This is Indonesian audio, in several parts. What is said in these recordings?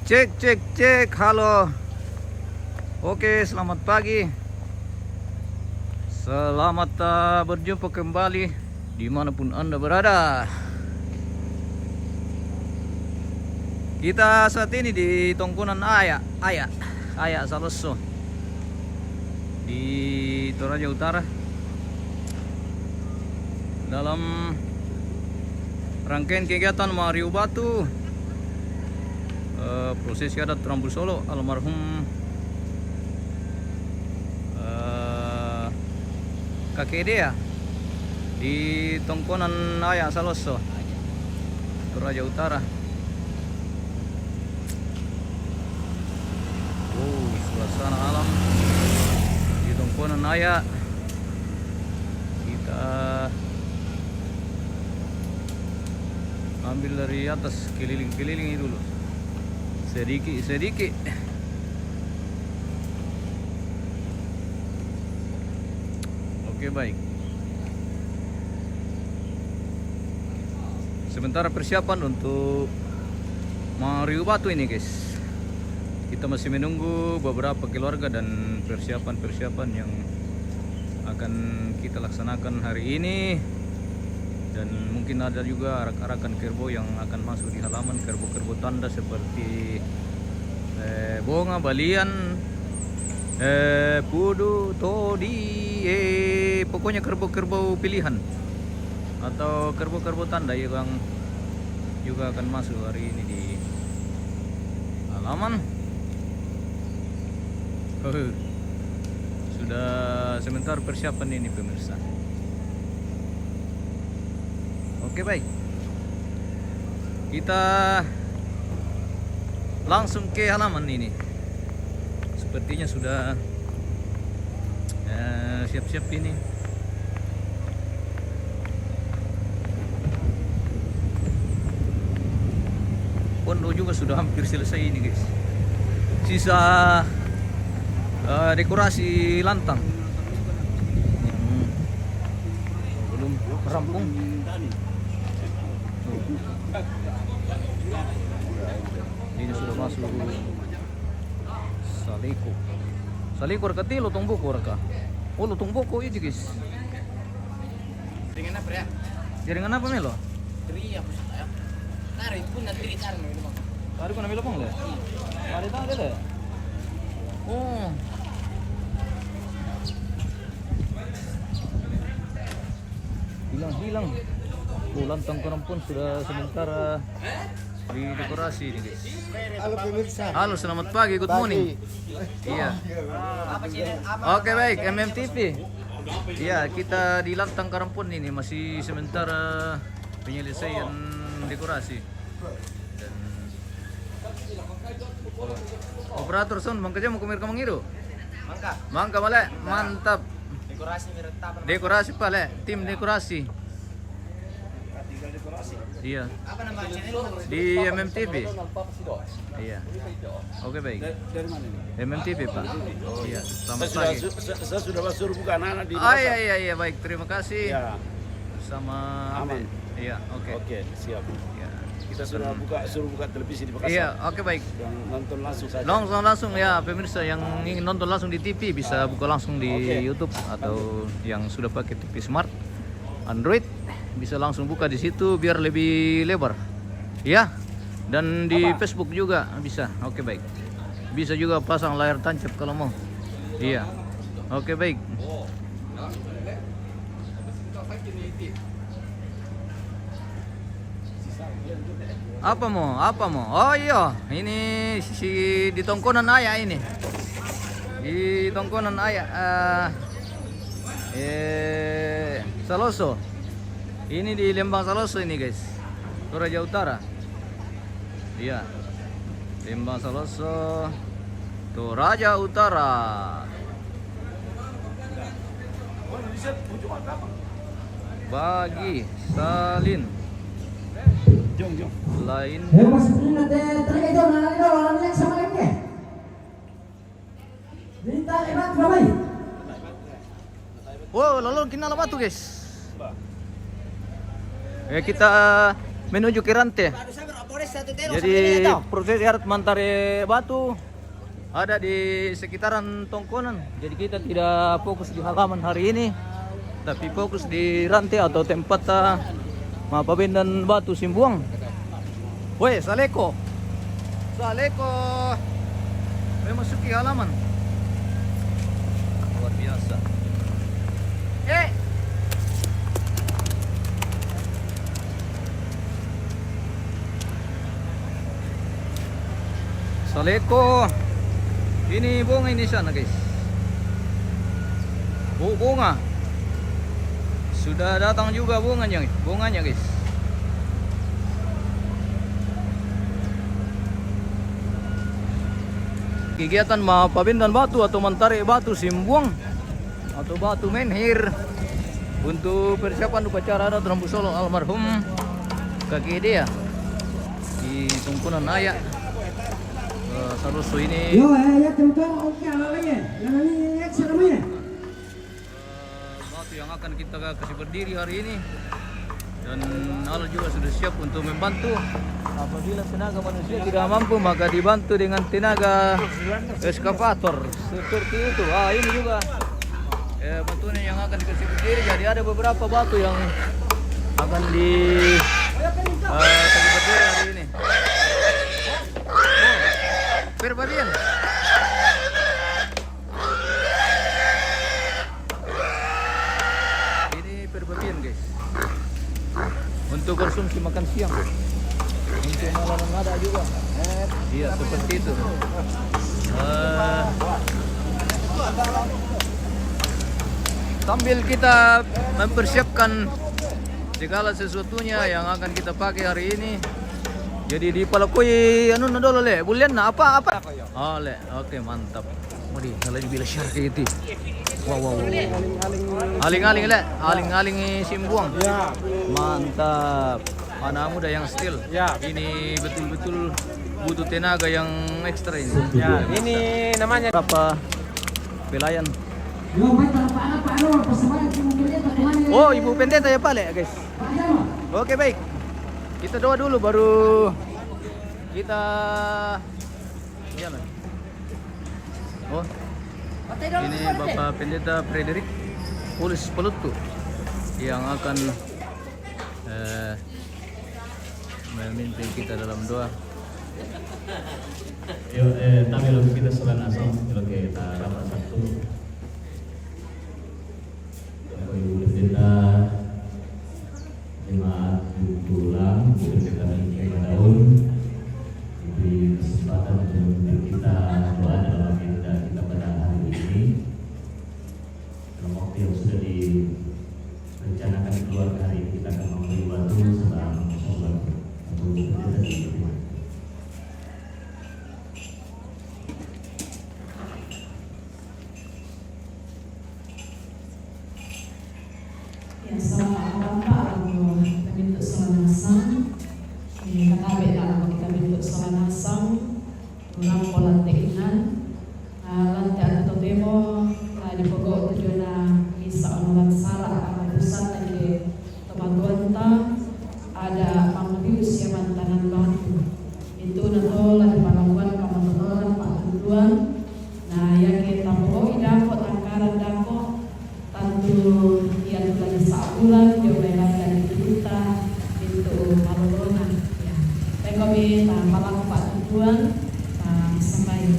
Cek, cek, cek. Halo. Oke, selamat pagi. Selamat berjumpa kembali dimanapun Anda berada. Kita saat ini di Tongkonan Ayak Saloso di Toraja Utara dalam rangkaian kegiatan Mariu Batu prosesi adat Rambut Solo almarhum kakek Dea di Tongkonan Ayak Saloso Toraja Utara. Suasana alam di Tongkonan Ayak. Kita ambil dari atas, keliling-keliling ini dulu sedikit. Oke, baik. Sementara persiapan untuk Mariu Batu ini, guys. Kita masih menunggu beberapa keluarga dan persiapan yang akan kita laksanakan hari ini. Dan mungkin ada juga arak-arakan kerbau yang akan masuk di halaman, kerbau-kerbau tanda seperti bonga, balian, pudu, todi, pokoknya kerbau-kerbau pilihan atau kerbau-kerbau tanda yang juga akan masuk hari ini di halaman. Sudah sebentar persiapan ini, pemirsa. Oke, baik. Kita langsung ke halaman ini. Sepertinya sudah siap-siap ini. Pondok juga sudah hampir selesai ini, guys. Sisa dekorasi lantang belum rampung. Ini sudah masuk Saliko rekati lotong buku reka. Oh, lotong buku ini, guys. Jaringan apa ya? Jaringan apa Melo? Teriak ya. Tarik pun nanti dicari nih bang. Tarik ko na Melo pang le. Tarik tang le. Oh. Hilang. Lantang koran pun sudah sementara di dekorasi ini, guys. Halo pemirsa. Halo, selamat pagi, good morning. Iya. Oke, baik, MMTV. Iya, kita di Lantang Karampun ini masih sementara penyelesaian dekorasi. Dan operator sound Bangka mau kumir kamang itu. Mangka male, mantap. Dekorasi meretap. Dekorasi pale, tim dekorasi. Iya. Apa nama channel? Di MMTV. Iya. Oke, baik. Dari mana ini? MMTV, Pak. Iya, selamat pagi. Saya sudah suruh buka anak-anak di Iya, baik. Terima kasih. Ya, Sama aman. Iya, oke. Oke, siap. Iya. Kita sudah suruh buka televisi di Makassar. Iya, oke, baik. Yang nonton langsung saja. Langsung ya, pemirsa yang ingin nonton langsung di TV bisa buka langsung di YouTube, atau yang sudah pakai TV smart Android bisa langsung buka di situ biar lebih lebar. Ya. Dan di Facebook juga bisa. Oke, baik. Bisa juga pasang layar tancap kalau mau. Iya. Oke, baik. Apa mau? Oh iya, ini si di Tongkonan Ayak ini. Di Tongkonan Ayak Saloso. Ini di Lembang Saloso ini, guys. Toraja Utara. Iya. Lembang Saloso, Toraja Utara. Bagi salin. Jom. Lain. Wow, lalu kinala batu, guys. Kita menuju ke Rante. satu terus. Jadi proses harus mantare batu ada di sekitaran tongkonan. Jadi kita tidak fokus di halaman hari ini, tapi fokus di rantai atau tempat mapabindan batu simbuang. Woi, saleko. Saleko. Memasuki halaman. Luar biasa. Saleko. Ini bunga ini sana guys. Bunga. Sudah datang juga bunganya guys. Kegiatan mapabindan batu atau mentarik batu simbuang atau batu menhir untuk persiapan upacara adat Rambu Solo almarhum kakek dia di Tungkunan Ayak. Saluso ini batu yang akan kita kasih berdiri hari ini, dan Allah juga sudah siap untuk membantu. Apabila tenaga manusia tidak mampu, maka dibantu dengan tenaga eskavator seperti itu. Ini juga batunya yang akan dikasih berdiri. Jadi ada beberapa batu yang akan kasih berdiri hari ini. Perbabian. Ini perbabian guys. Untuk konsumsi makan siang. Untuk malam ada juga. Iya seperti itu. Sambil kita mempersiapkan segala sesuatunya yang akan kita pakai hari ini. Jadi di palakoi anu dulu le, bulian na apa? Oh le, oke mantap. Mari kalau bila share itu. Wow. Aling-aling le, aling-aling simbuang. Ya. Mantap. Anak muda yang skill. Ya. Ini betul-betul butuh tenaga yang ekstra ini. Ya, ini namanya Berapa pelayan? Oh, Ibu Pendeta ya Pak le, guys. Oke baik. Kita doa dulu baru kita jalan. Oh, ini Bapak Pendeta Frederick Polis Pelutu yang akan memimpin kita dalam doa. Yo, kami lalu kita salat asam, lalu kita rapat satu. Ibu Pendeta jemaat pulang, Ibu Pendeta menerima daun, diberi kesempatan untuk kita doa dalam agenda kita pada hari ini. Dalam waktu yang sudah direncanakan keluarga hari ini, kita akan memberi batu sedang sholat untuk Pendeta di rumah. Ya, selamat malam Pak. Kita bentuk salam nasam. Ini katabe lah kita bentuk salam nasam. Orang pola tekinan. Lantai atau demo di pokok tujuan bisa orang salah karena pusat dari teman-teman ta ada Mangdius yang mantanan batu. Itu natolah di Palawan Pamatoran Pak Tujuan. Nah, yang kita pokok idapot angkaran dapot tentu yang lagi sebulan jumlah dari kita itu malolonan ya. Kami malam Pak Tujuan sampai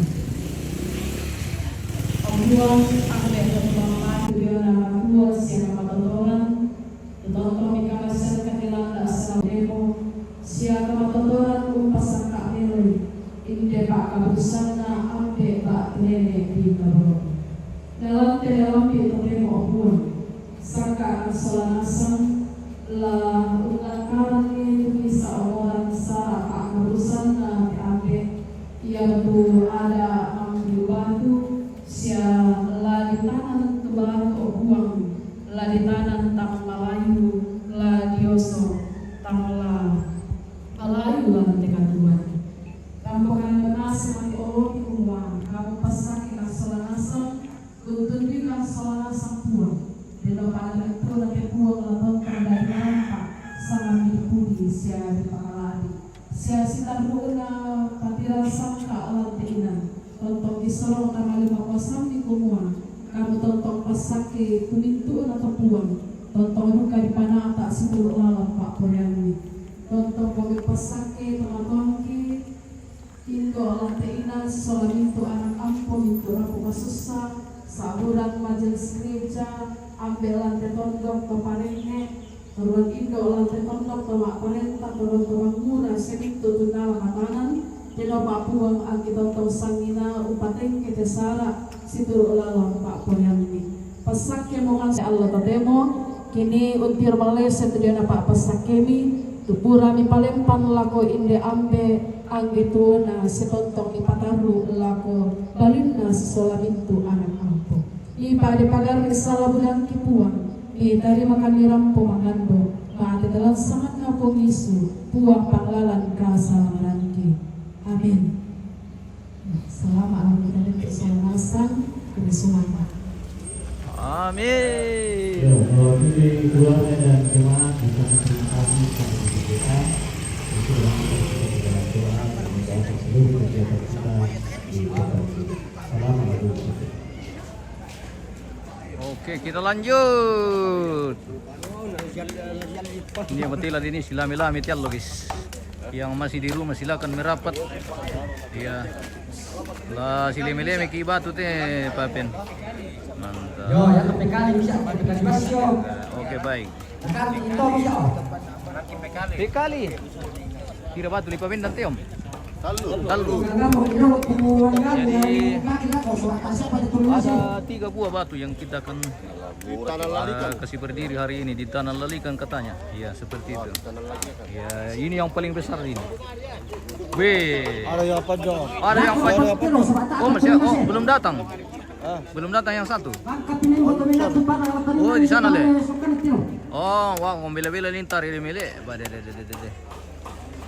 Tujuan sampai ke tujuan nama dua siapa matotoran tentang kami kawasan ketilang dasar demo siapa matotoran umpasan kak nilai inde Pak kabusana ampe Pak nene di kabur dalam telopi demo pun saka solanasam la ungkaran itu bisa orang sa Pak kabusana ampe ia tu ada ambil batu sia la di tangan kebahan buang la di tangan tang Melayu la dioso tang la Melayu la tekan Tuhan kampungan benas mati Allah di rumah kamu pasang ikan solanasam untuk ikan solanasam buang di depan itu nanti buang lalu kendali nampak sangat dipudi sia di pakalari sia sitaru na patira sangka alat ina tontong disorong tama 5 sampai kumua kamu tontong pasake kumintu na tapuan tontong ruka di pana tak 10 lawan Pak Poyani tontong kami pasake teman-temanki Indo alat ina solamintu anak ampo mintu rapu masusa sahuran majelis gereja ambil lantai tondok keparengnya Turun Indo lantai tondok tomak perintah turun tuang murah semintu tunal makanan Jeno Pak Puang agi tontong sangina upateng kete sara situru lalong Pak Poyani pasake mongan se Allah tademo kini untir malai setudiana Pak pasakemi tupura mi palempan lako inde ambe angge tuana setontong ipataru lako balinna solamintu anak ampo ipa de pagar salah bulan kipuang dari makan nirampo mangando mati dalam sangat ngapong isu puang panglalan kasa maranki amin selamat kita dan keselamasan kebesuhan Amin. Ya, kalau ini keluarga dan jemaat kita terima kasih kepada kita untuk dalam doa mendoakan seluruh kegiatan kita di kota ini. Assalamualaikum. Oke, kita lanjut. Ini betilan ini silami-lami tial lo guys. Yang masih di rumah silakan merapat. Iya. Lah silimi-limi ki batu teh Papen. Mantap. Yo, yang kali bisa PKali masih yo. Oke, baik. Kali itu bisa. Bekali. Kira batu li Papen nanti Om. Talu. Jadi ada 3 buah batu yang kita akan kasih berdiri hari ini di Tanah Lalikan katanya. Iya, seperti itu. Ya, ini yang paling besar ini. Weh. Ada yang panjang. Ada yang panjang. Oh, masih belum datang. Belum datang yang satu. Oh, di sana le. Oh, wah, bela-bela lintar ini milik.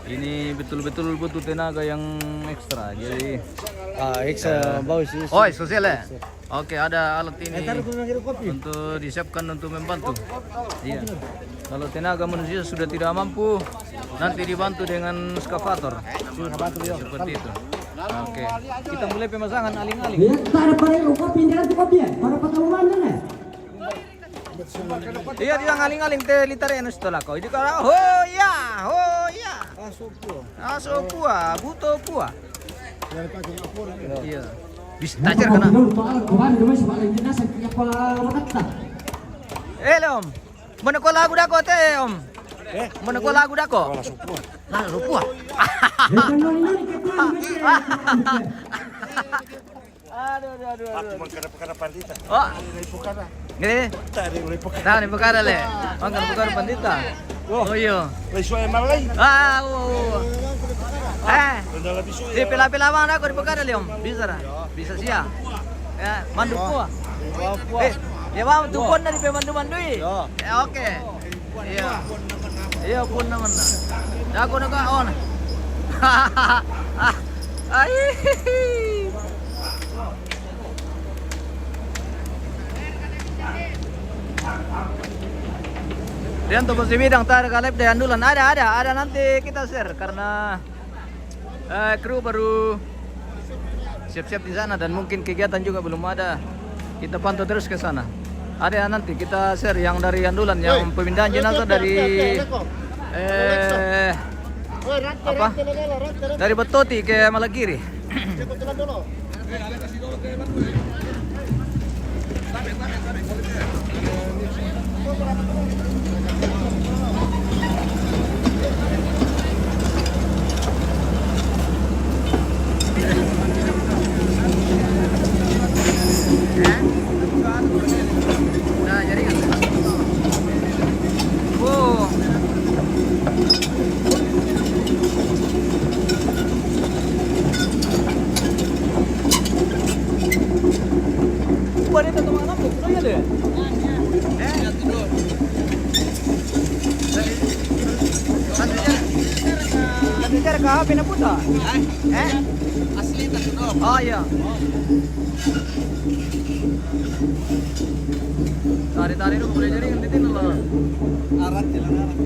Ini betul-betul butuh tenaga yang ekstra. Jadi Ekstra bau sih. oh, sosial ya? Oke, ada alat ini untuk disiapkan untuk membantu. Iya. Kalau tenaga manusia sudah tidak mampu, nanti dibantu dengan skavator. Seperti itu. Oke, kita mulai pemasangan aling-aling. Iya, dia ngaling-aling teh litarin setelah kau. Ini kalau oh ya. Asopua, buto pua. Iya. Bisa tajar kena. Om. Mana kau lagu dako teh, Om? Mana kau lagu dako? Nah, rupua. Aduh. Perkara pandita. Oh. Ini. Tadi mulai perkara. Nah, ini perkara le. Mangkan perkara pandita. Oh iya. Lesu yang malai. Di pila-pila mana aku di perkara le, Om? Bisa dah. Bisa sia. Ya, mandu gua. Ya, mau tu pun dari pemandu-mandui. Ya, oke. Iya. Iya pun naman na. Aku naka-on. Ay. Dan untuk di bidang tarkalip dan andulan ada nanti kita share karena kru baru siap-siap di sana dan mungkin kegiatan juga belum ada. Kita pantau terus ke sana. Ada nanti kita share yang dari andulan yang pemindahan jenazah dari apa? Dari Betoti ke Malagiri. Nah, jadi kan. Wow. Buat itu teman apa? Oh iya deh. Nanti cara ke HP na puta. Asli tak sudah. Oh iya. Tari-tari itu boleh jadi kan titin loh. Arat jalan arat.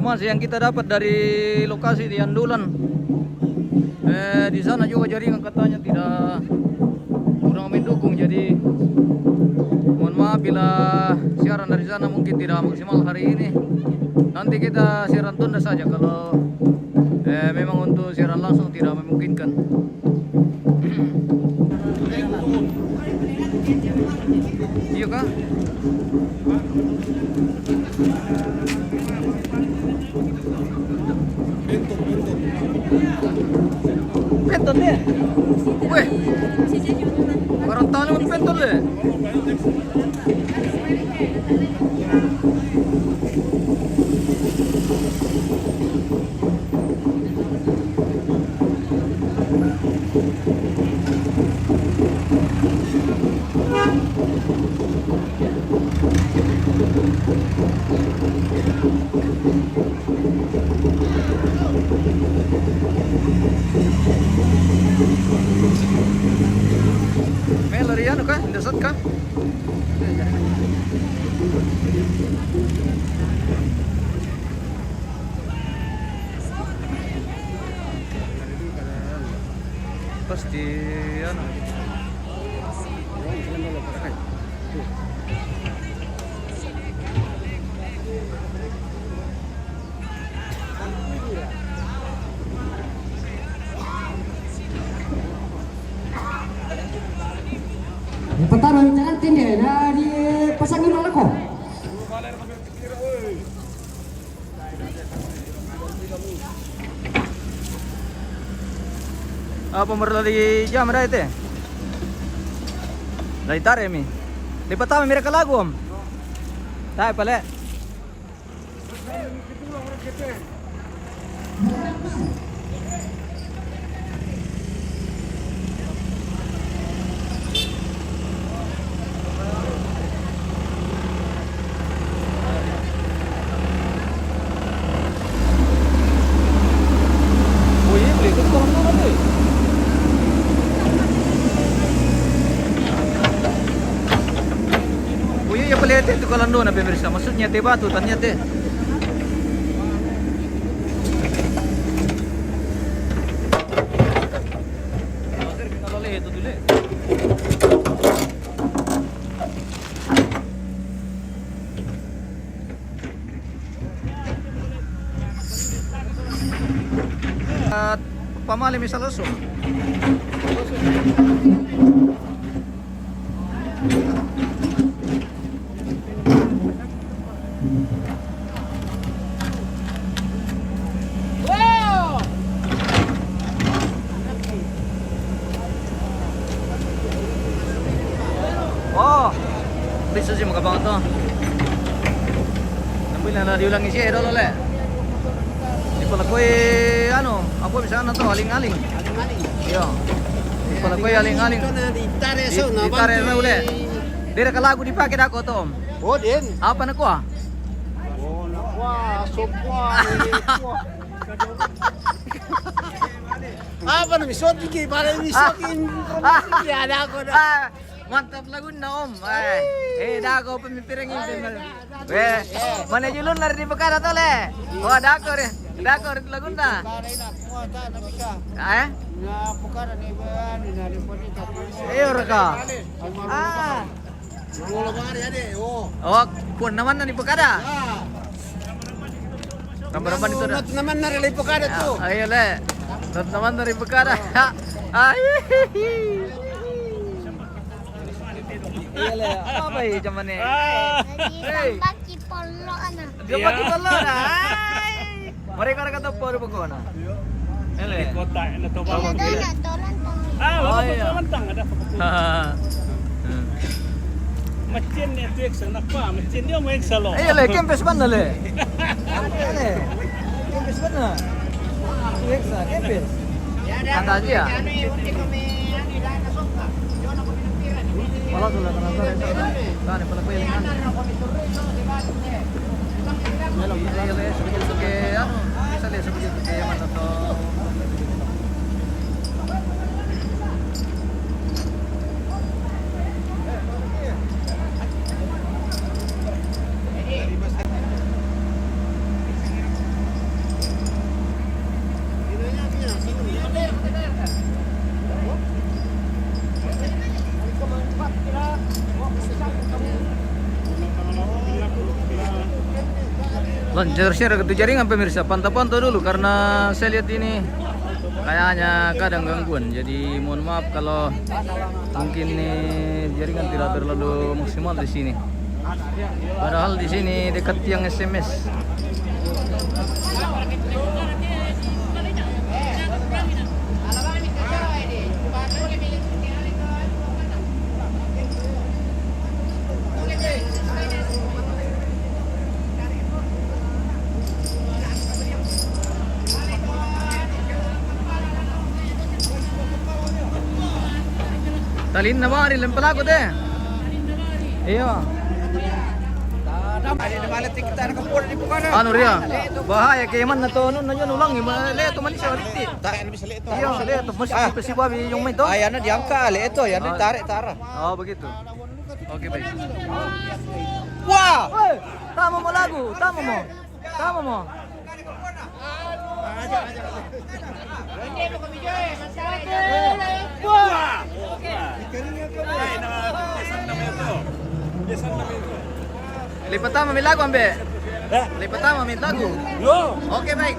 informasi yang kita dapat dari lokasi di Andulan, di sana juga jaringan katanya tidak kurang mendukung. Jadi mohon maaf bila siaran dari sana mungkin tidak maksimal hari ini. Nanti kita siaran tunda saja kalau memang untuk siaran langsung tidak memungkinkan. Iya kah? Penton deh. Weh. Orang tahu ni penton deh. Larian kah? Indosat kah? Pasti ano. Pertarungan jangan tinggi nah dipasangin oleh kok. Apa merlali jam dah itu? Dari tarik mi. Lipat tahu mereka lagu om. Tak apa lihat itu kalau na pemirsa, maksudnya teh batu tanya teh. Kalau lihat itu dulu. Pamali misal langsung. Oh, bisa sih makabang to. Nambil na diulangi siya dolo le. Di pala ko ano, ako bisa na to aling-aling. Iya. Di pala ko aling-aling. Ditare na uli. Dire ka lagu dipakai dako to. Oh, din. Apa na ko ah? Oh, nakwa, sopwa, apa na misot ki para misotin. Ya ada ko na. Mantap lagu na om. Dako pemipirangin. Mana julun lari di Bekara to le. Oh, dako re. Dako re lagu na. Na Bekara ni ba ni na report ka. Ayo reka. Mula bari ade. Oh. Oh, pun naman na ni Bekara. Kabar-kabar itu dah. Naman na rin Bekara to. Ayo le. Naman dari Bekara. Ay. Iya le. Apa ini cuman ni? Hey. Baki polo ana. Dia bagi pala na. Mereka kata baru pokoknya. Ele. Kota na to ba? Ada tolan tang. Oh iya. Macin ni tu eksa nakpa, macin dia mo eksa lo. Iya le, kempes mana le? Ele. Kempes mana? Eksa, kempes. Kata dia. Pala sudah penasaran itu. Kan pala ko yang ano. Hello, le, sebagai ano, bisa le sebagai mana to. share ke jaringan pemirsa, pantau-pantau dulu karena saya lihat ini kayaknya kadang gangguan. Jadi mohon maaf kalau mungkin nih jaringan tidak terlalu maksimal di sini. Padahal di sini dekat tiang SMS. Talin na ba? Nilang pala ko de. Iya. Ano ria? Bahaya kay man na to ano na yun ulang leto man siya ulit. Iya, leto mas si Bobby yung may to. Ay, ano, diangka, leto, yan, tarik, tara. Oh, begitu. Oke, baik. Wah! Tama mo lagu, tama mo. Tama mo. Lipat tama may lagu ambe. Lipat tama may lagu. Oke, baik.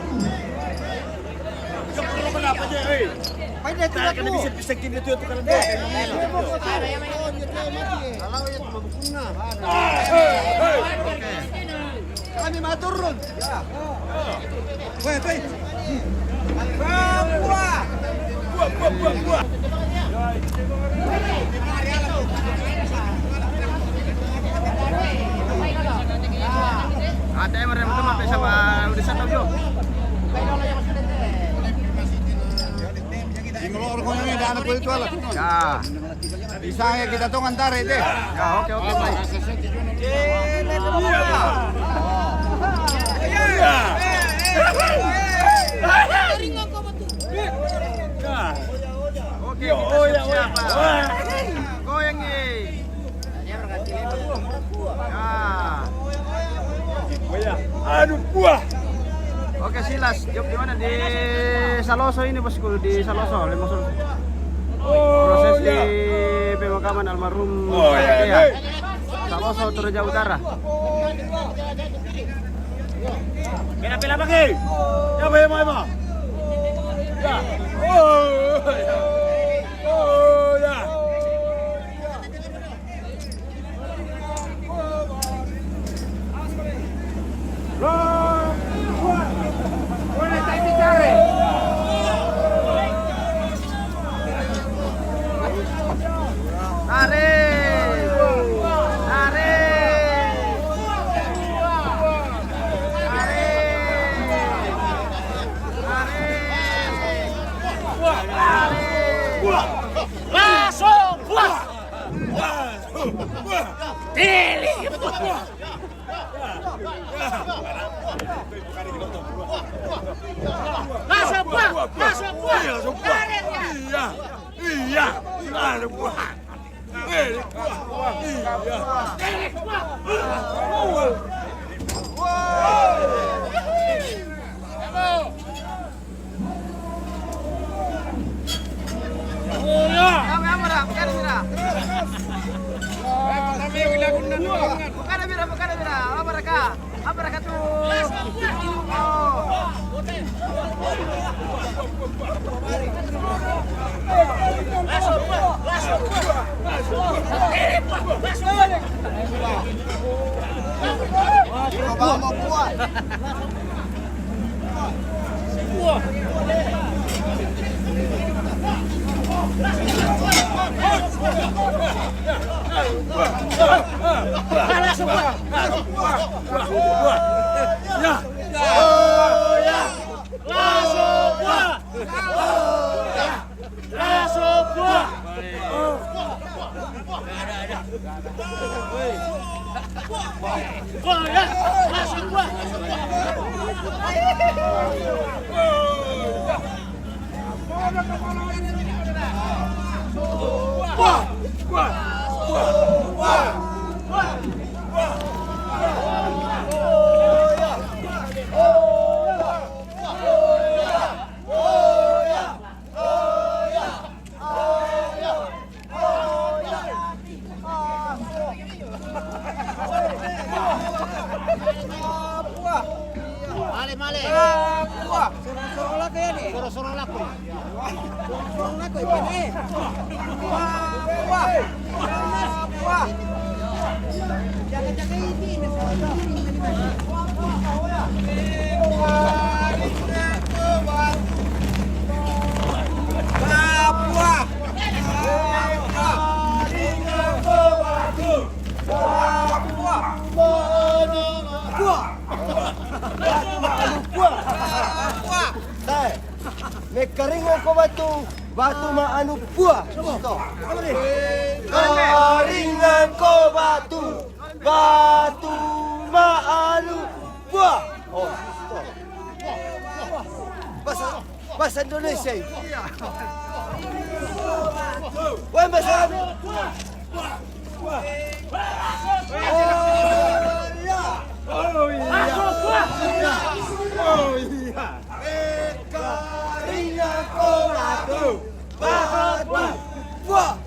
Kami maturun. Buah. Ada yang merem teman sama udah sana bro. Ya. Bisa ya kita tuh ngantar itu. Ya, oke baik. Oke, kita siapa? Goyang nih. Ya. Aduh, buah. Oke, Silas, job di mana? Di Saloso ini bosku, di Saloso, Lemosol. Proses di pemakaman almarhum ya. Saloso Toraja Utara. Pila pakai. Ya, mau. Ya. Oh, ya. Sorong-sorong lako. Sorong lako ini. Wah. Jaga-jaga ini. Mekaringo ko batu maanu buah. Karingan ko batu maanu buah. Oh, bahasa Indonesia. Wah, bahasa Mekaringan ko batu buah.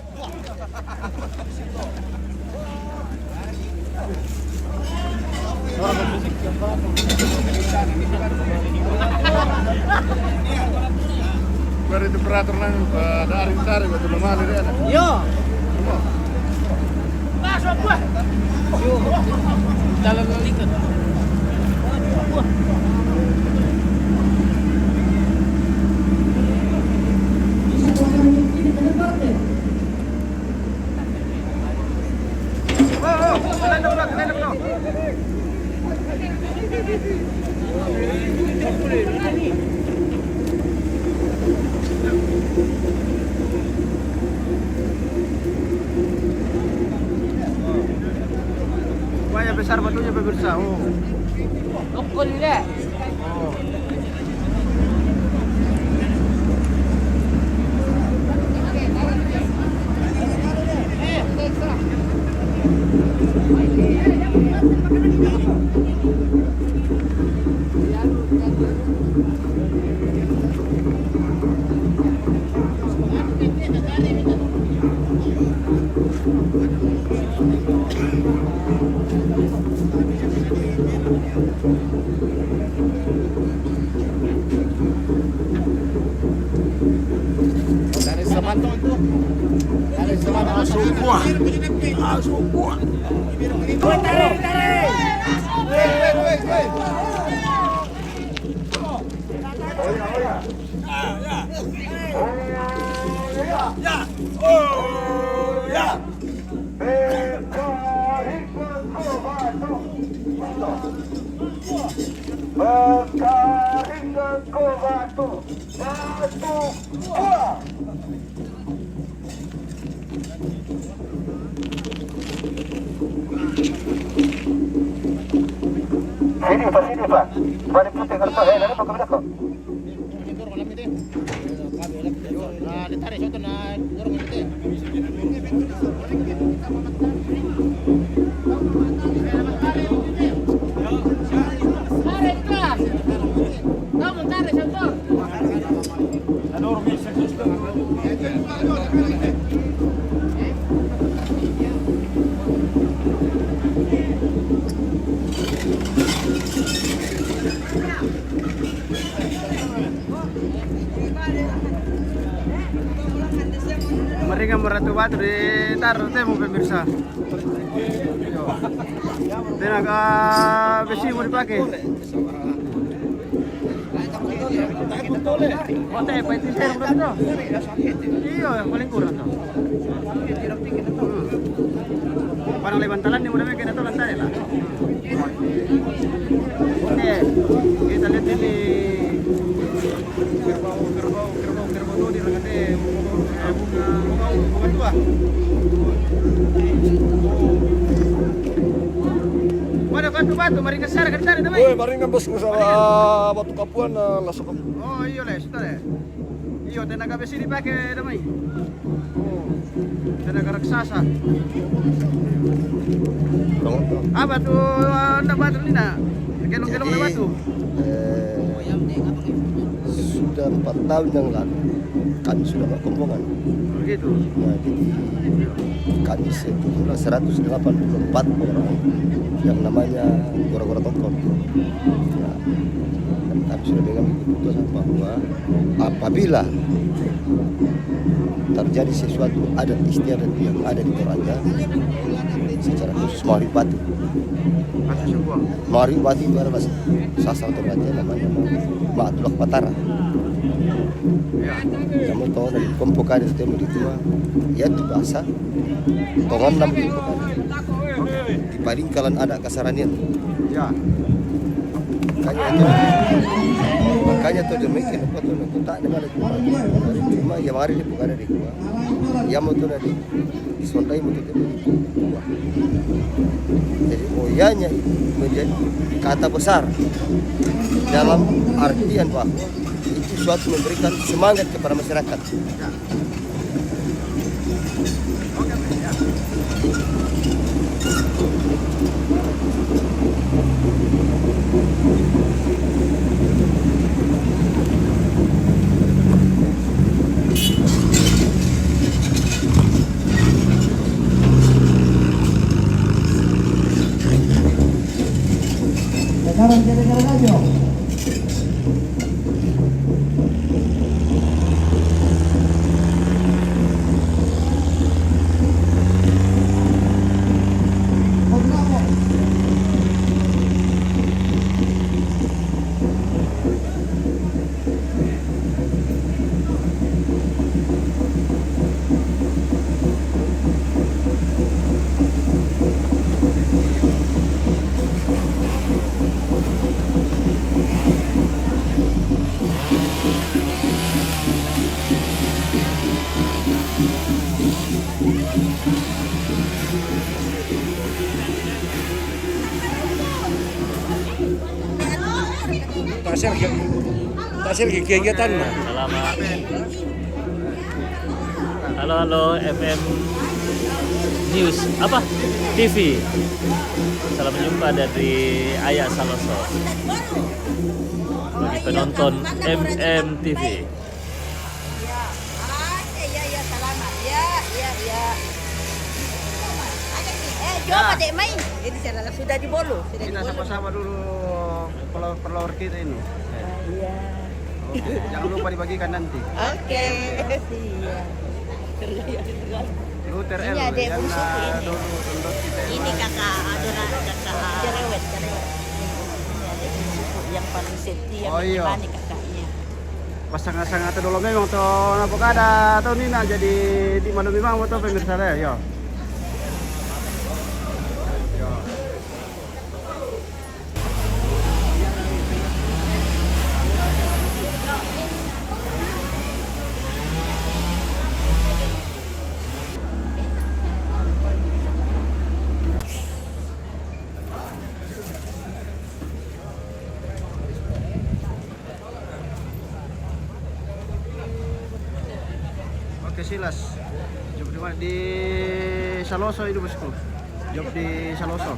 Baru itu peratur nang dari tarik waktu lemari dia. Yo. Masuk gua. Yo. Dalam likat. Banyak besar batunya pemirsa. Oh. Lokol dia. Dari Semanto itu. Dari Semanto masuk buah. Masuk buah. Tarik. Mekaringan ko batu buah. Sini Pak. Balik putih kertas dari pakai kok. Nah, ditarik soto nah, dorong itu. Tarik kelas. Kamu tarik soto. Mereka meratu batu di taruh temu pemirsa. Tenaga besi mau dipakai. Oke, apa itu saya berapa? Iya, yang paling kurang tuh. Parang lebantalan yang udah makin atau lantai lah. Oke, kita lihat ini kerbau tuh di rangkate bunga tua. Mana batu-batu, mari kesar kerjaan itu, Woi, mari ngabos sama batu kapuan langsung. Oh iya le, sudah le. Iyo tenaga besi dipakai damai. Oh, tenaga raksasa. Ah batu, ndak batu ni nak. Kelong-kelong na batu. sudah 4 tahun yang lalu kami sudah berkompongan. Begitu. Nah, jadi kami sejumlah 184 orang yang namanya Gora-Gora Tongkol. Nah, dan kami sudah mengambil keputusan bahwa apabila terjadi sesuatu adat istiadat yang ada di Toraja secara khusus Mawari Batu. Mawari Batu itu adalah sasar Toraja namanya Ma'atulak Patara. Kamu tahu dari kelompok ada temu di tua, ya itu bahasa tongan nam di paling ada kasaranian. Ya. Makanya tuh demikian apa tuh tak ada mana cuma ya mari di bukan di gua. Ya mau tuh di sontai mau tuh di gua. Jadi oyanya menjadi kata besar dalam artian bahwa itu suatu memberikan semangat kepada masyarakat. Sekarang kira-kira aja. Hasil kegiatan mah. Selamat. Halo FM News apa TV. Salam jumpa dari Ayah Saloso. Bagi penonton MMTV. Ya, selamat. Ya. Jom adik main. Jadi saya sudah di Bolu. Kita sama-sama dulu pelawar kita ini. Iya. Jangan lupa dibagikan nanti. Oke. Luther L Ini adik yang bungsu ini. download kita. Ini kakak cerewet. Ini adik bungsuku yang paling setia Oh, iya. menemani kakaknya. Pasangan-pasangan itu dulu memang tuh napok ada tahun ini nah jadi di mana memang tuh pemirsa ya. Oke Silas, job di mana? Di Saloso itu bosku. Job di Saloso.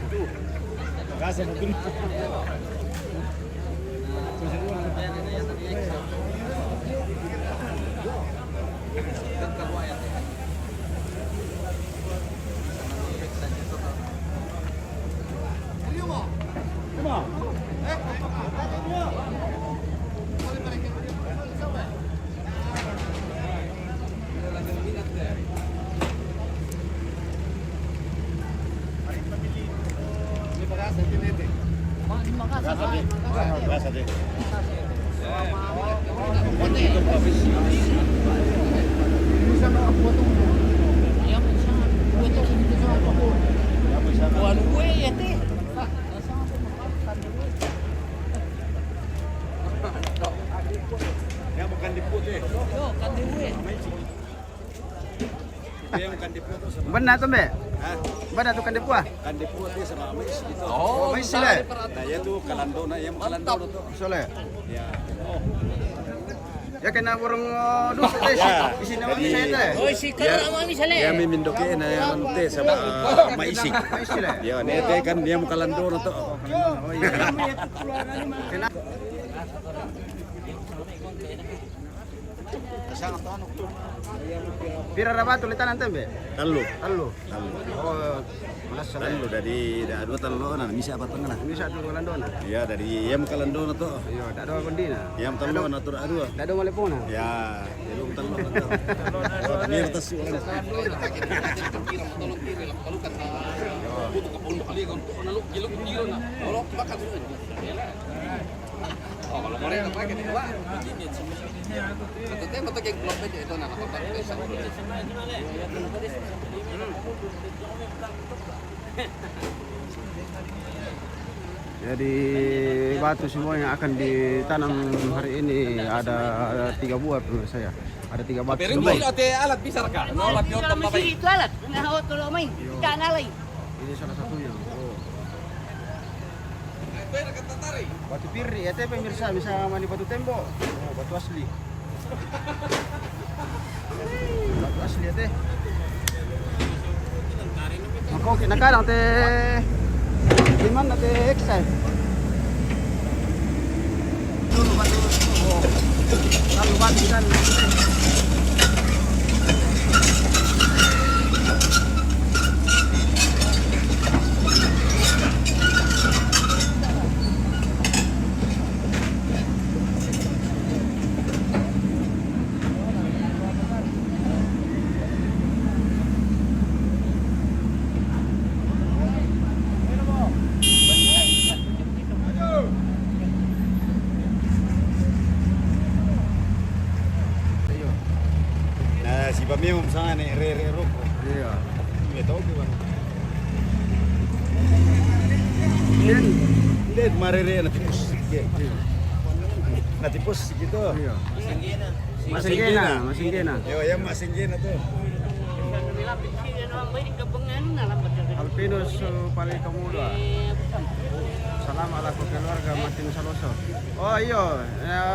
Benar tuh Mbak? Benar tuh kan depuah? Kan deputi sama mais gitu. Oh, mais sila. Nah, ya tuh kalando na yang kalando tuh. Soleh. Ya. Ya kena burung dusuk deh. Di sini mami saya teh. Oh, si kalau mami sale. Ya mimindoke na yang teh sama maisik. Mais sila. Ya, ne teh kan dia mau kalando na tuh. Oh iya. Kena Pira rabat tulitan tembe? Tallo. Tallo. Oh, belas Tallo dari dua tallo na misa apa tengah. Ini satu Kalandona. Ya dari yam kalandona to. Iya, tak ada bendina. Yam tallo na tur adua. Tak ada malepona. Ya, yelum tallo na to. Mir tas ulang. Kalau mereka pakai di luar, betul kayak blok aja itu nak Jadi batu semua yang akan ditanam hari ini ada 3 buah menurut saya. Ada 3 batu. Pero alat bisa kah? Alat yo tambah baik. Itu alat, nahawat tulo main, ikan alay. Ini salah satunya. Oh. Batu piri, ya teh pemirsa bisa mani batu tembok. Oh, batu asli. Batu asli ya teh. Makau kita kadang teh. Gimana teh exercise? Dulu batu. Oh. Lalu batu kan. Si Bamio misalnya nih re roko. Iya. Nggak tahu gimana. Ini Marere na tipos. Na tipos gitu. iya. Masinggena. Yo, ya masinggena tuh. Alpinus paling kemuda. Salam ala keluarga Martin Saloso. Oh iya, ya.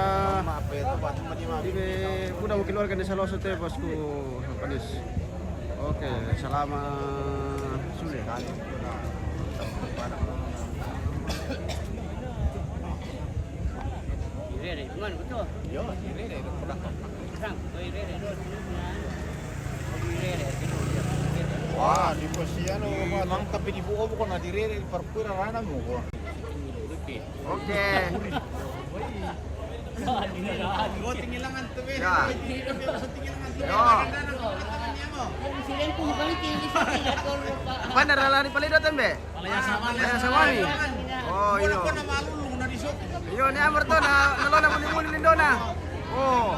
Di udah keluarga di Saloso teh bosku Panis. Oke, selama sudah. Rere, gimana betul? Yo, rere produk. Wah, di Posiano mantap ini buko bukan na direre perpura rana mo ko. Oke. Tinggilangan to be. Ya. Yo. Silen kung balik yung isa sila tolo pa. Mana ralani palido tembe? Palaya samani. Oh iya. Iyo ni amor to na nalona muli-muli lindona. Oh.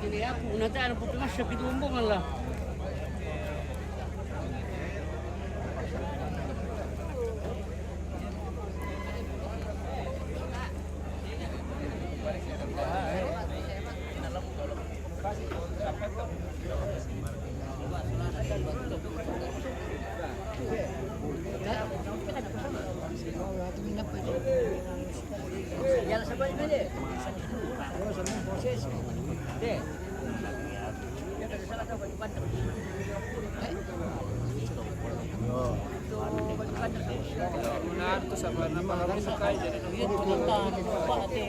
Ini aku nanti ada putih masuk di lumbung lah. Jalan sebalik aja. Proses. Deh. Ya dari salah kau baju pantai. Oh. Itu baju pantai. Benar tu sabar nama orang sakai jadi dia cerita Pak Ate.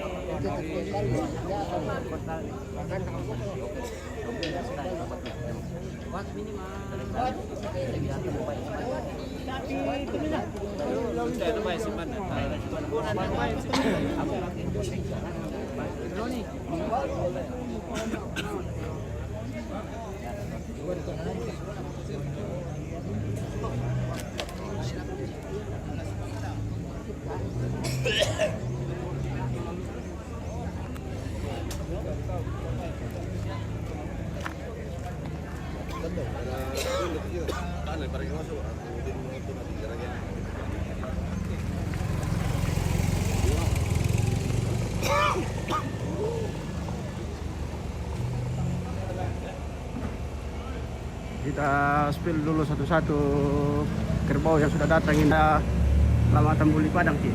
Buat minimal. Tapi sudah itu baik simpan. Bukan yang baik. Roni. kita spill dulu satu-satu kerbau yang sudah datang ini. Keselamatan Buli Padang sih.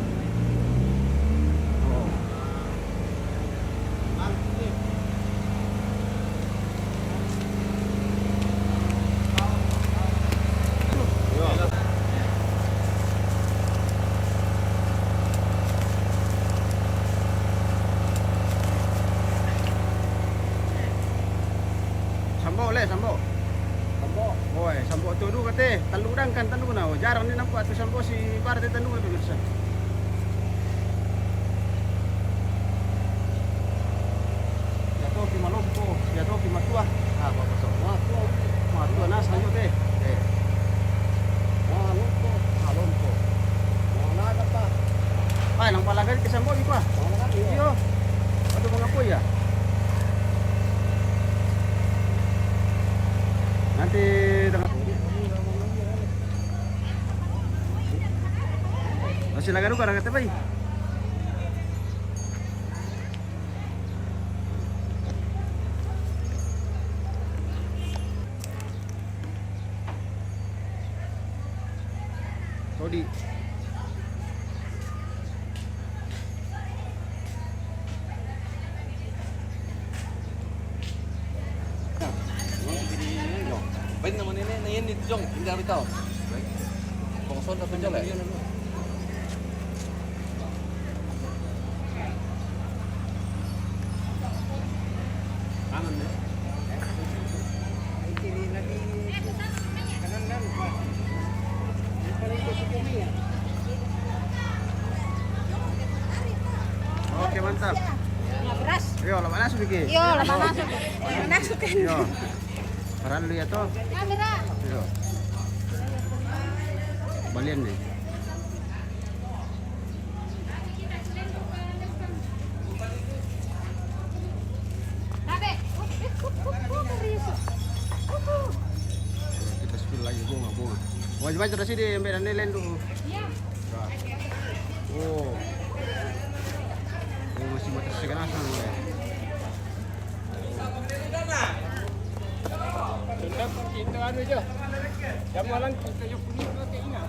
Sambo le, sambo. Sambo. Boy, sambo tu dulu kate. Taludang kan tanu na. Jarang ni nampak tu sambo si partai tanu na pemirsa. Jatuh di malompo, jatuh di matua. Ah, apa tu? Matua. Matua nas lanjut deh. Malompo, malompo. Mana apa? Ay, nang palagay ke sambo di pa. Iyo. Aduh mengapo ya? Nanti masih lagi ruka kata bay. Todi. Baik naman ini yan dito jong, hindi kami tao. Pangson na pinjal eh. Aman na. Oke, mantap. Yo, lama masuk dikit. Yo, lama masuk. Masuk kan. Yo. Peran lu ya toh. Kamera. Yo. Balian nih. Kita spill lagi bunga. Wajib aja sini sampai dan lain dulu. Iya. Oh. Masih batas seganasan ya. Kita anu aja. Yang malang kita yang kuning ke ini.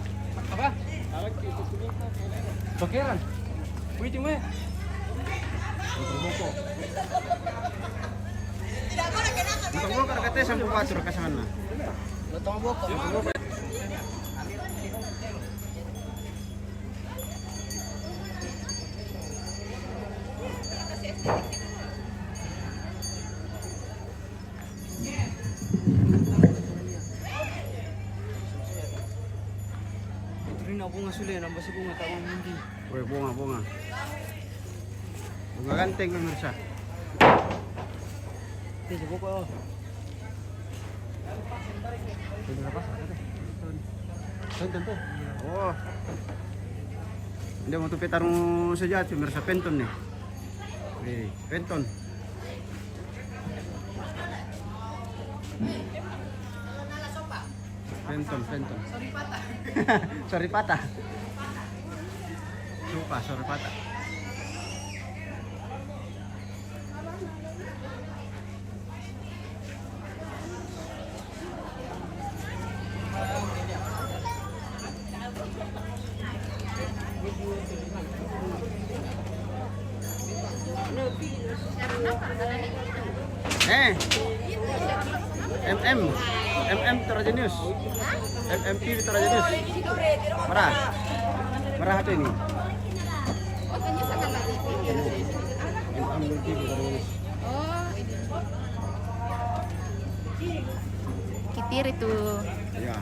Apa? Malang kita kuning ke ini. Bakeran. Wih cuma. Butang bokar katanya sampai batur ke sana. Butang bokar. Bunga suli, nambah bunga tawang hindi. Woi, bunga. Bunga ganteng pemirsa. Ini coba kok. Ini apa? Penton tuh. Oh. Dia mau tuh petarung sejati pemirsa penton nih. Penton. Penton. Sorry patah. Lupa, sorry patah. MM Toraja News. MMTV Toraja News. Marah apa ini? MMTV Toraja News. Kitir itu. Ya.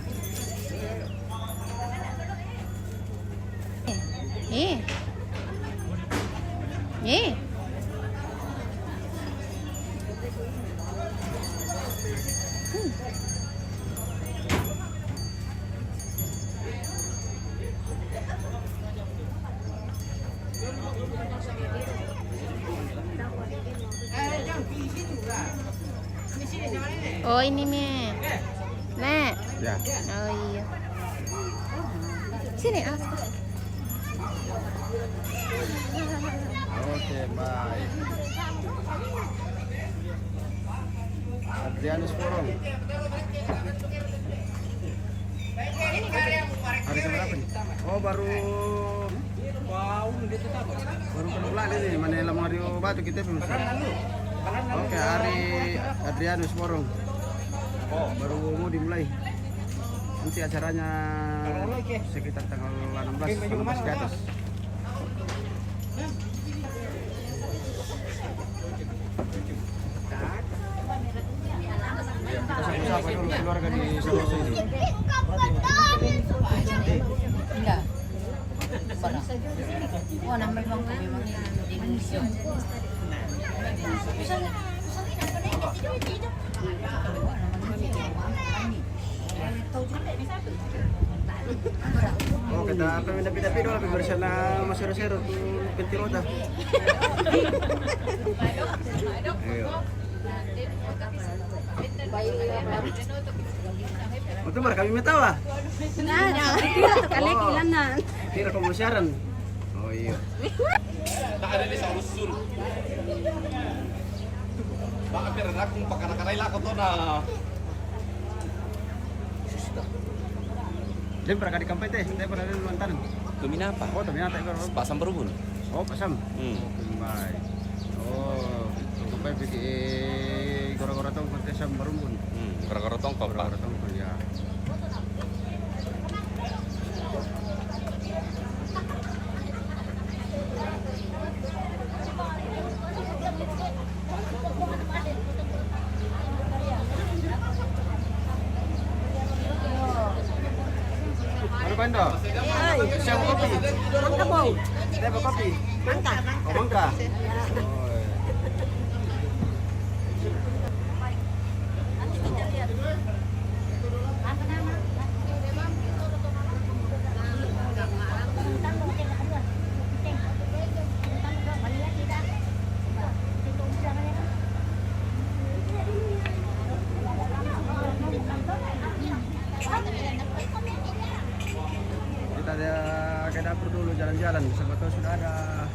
Oh ini nih. Nah. Ya. Oh iya. Sini ah. Oke, baik. Adrianus Forum. Oh baru penulan ini Manila Mario Batu kita belum. Oke, hari Adrianus Borong. Oh, baru mau dimulai. Nanti acaranya sekitar tanggal 16 ke atas. Kita sapa-sapa dulu keluarga di Saloso ini. Enggak. Oh, memang di Indonesia. Oh, kita pindah-pindah dulu lebih bersih na masero-sero tuh pentirota. Ayo. Itu baru kami metawa. Nah, tira tuh kali kilanan. Tira pemasaran. Oh iya. Tak ada di sa usul. Baka pera na kung pagkarakanay lang ako to na. Din pernah di kampanye teh, saya pernah di Mantan. Tumina apa? Oh, ternyata itu Pasang berubun. Oh, pasam. Baik. Oh, sampai pergi gara-gara tong kontesam berumbun. Gara-gara tongkol, Pak. Gara-gara tongkol ya. Ano ba ito? Siyang kopi. Mangga po. Saya ba kopi? Mangga. Oh, mangga. Kita ada ke dapur dulu jalan-jalan, siapa tahu sudah ada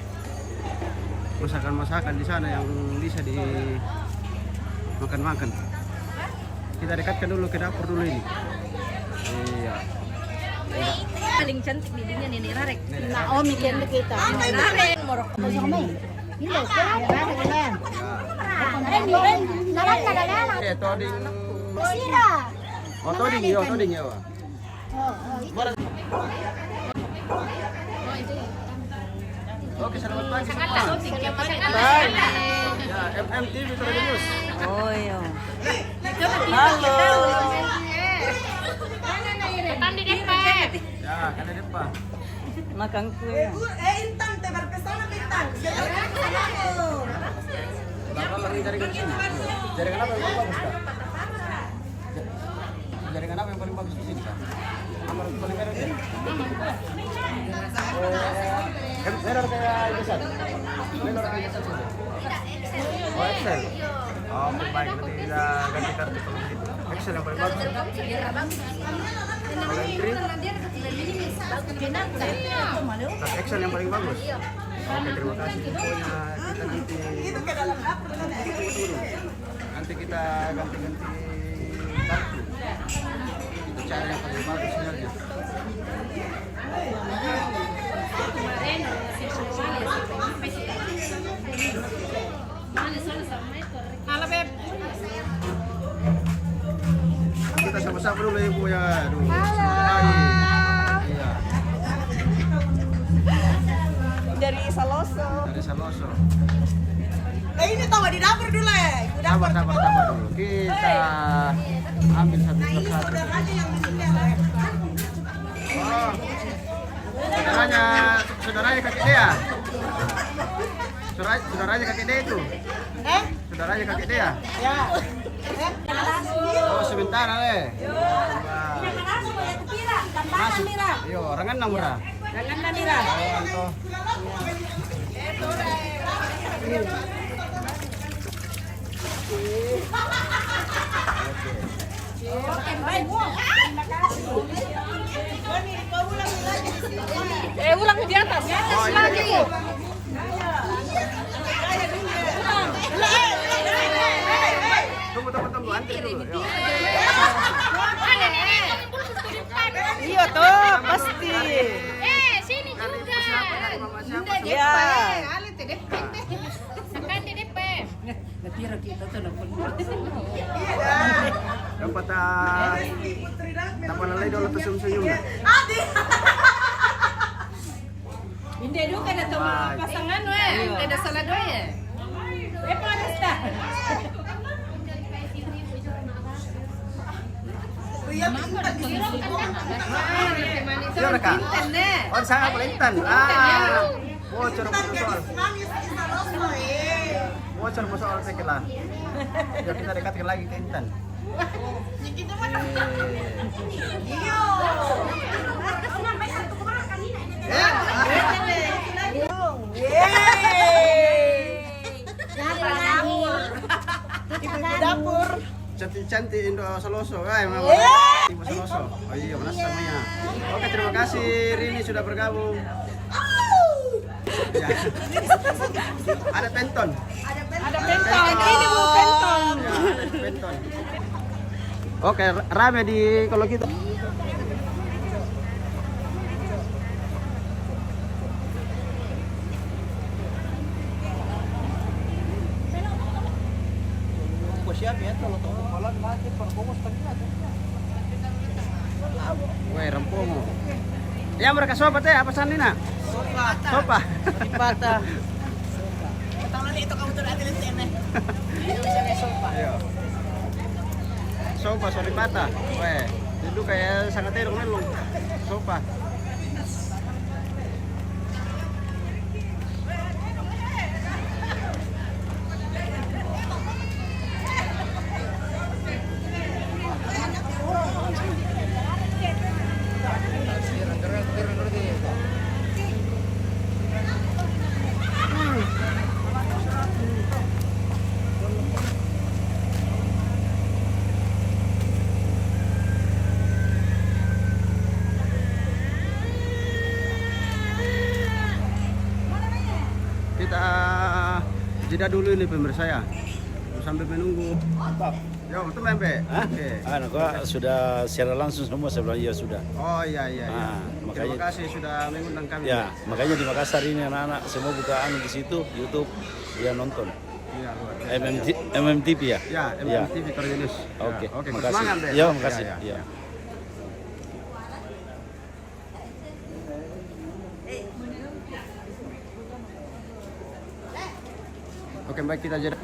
masakan-masakan di sana yang bisa dimakan-makan. Kita dekatkan dulu ke dapur dulu ini. Iya. Paling cantik di dunia Nenek Rarek. Naomi kende kita. Nenek Rarek. Morok. Ini Toding. Sira. Oh, toding ya, toding ya. Oke, selamat pagi semua. Baik. Ya, MMTV Toraja News. Oh iya. Halo. Depan di depan. Ya, kan ada depan. Makan kue. Intan te berpesona bintang. Bapak lagi jaringan sini. Jaringan apa yang paling bagus, Kak? Jaringan apa yang paling bagus di sini, Kak? Nomor paling merah ya? Merah kayak Ijazat? Merah kayak Ijazat saja? Oh, Excel? Oh, baik. Nanti kita ganti kartu kalau begitu. Excel yang paling bagus. Kalau entry? Excel yang paling bagus. Oke, terima kasih. Pokoknya kita nanti nanti kita ganti-ganti kartu. Kita cari yang paling bagus sebenarnya. Halo, Beb. Kita sama-sama dulu ya, Bu ya. Aduh, Halo. Iya. Dari Saloso. Dari Saloso. Ini tahu di dapur dulu ya. Sabar dulu. Kita ambil satu persatu. Oh, saudaranya kakek Dea. Saudaranya kakek Dea itu. Saudaranya kakek Dea. Ya. Oh, sebentar ale. Masuk. Yo, rangan na mura. Jangan Namira. Anto. Ulang di atas. Oh, Lagi. Tunggu, antri dulu. Yo. Iya tuh, pasti. Ya. Natira kita tuh nang Dapat tapalalay daw na sumsuyong na. Adi. Hindi doon ka na ito mga pasangan, Kada salah doy panas ta. Kuya, pintan di sini. Siya ka? On sa palintan. Bocor po soal. Bocor po soal sa kila. Jadi kita dekatkan lagi ke Intan. Iyo. Dapur. Cantik-cantik Indo Saloso. Indo Saloso. Oh iya, mana samanya. Oke, terima kasih Rini sudah bergabung. Ya. Ada penton. Ada penton. Ini bu penton. Ya, ada penton. Oke, rame di kalau kita. Siap ya kalau malam mati perkomos tadi. Weh, rempongo. Ya mereka sopa teh apa sanina? Sopa. Pata. Tahu itu kamu tuh ada di sini. Ayo. Sopa solipata. Weh, itu kayak sangat terong melong. Sopa. Kita jeda dulu ini pemirsa ya, sambil menunggu. Yo, betul Membe. Oke. Gua sudah secara langsung semua sebenarnya sudah. Oh iya. Terima Makanya kasih sudah mengundang kami. ya, makanya di Makassar ini anak-anak semua buka di situ YouTube dia nonton. Iya, luar biasa. MMTV ya? Ya, MMTV Terjenis. Oke, Oke, makasih. semangat deh. Ya, makasih. Ya. Ya. Oke, baik kita jeda.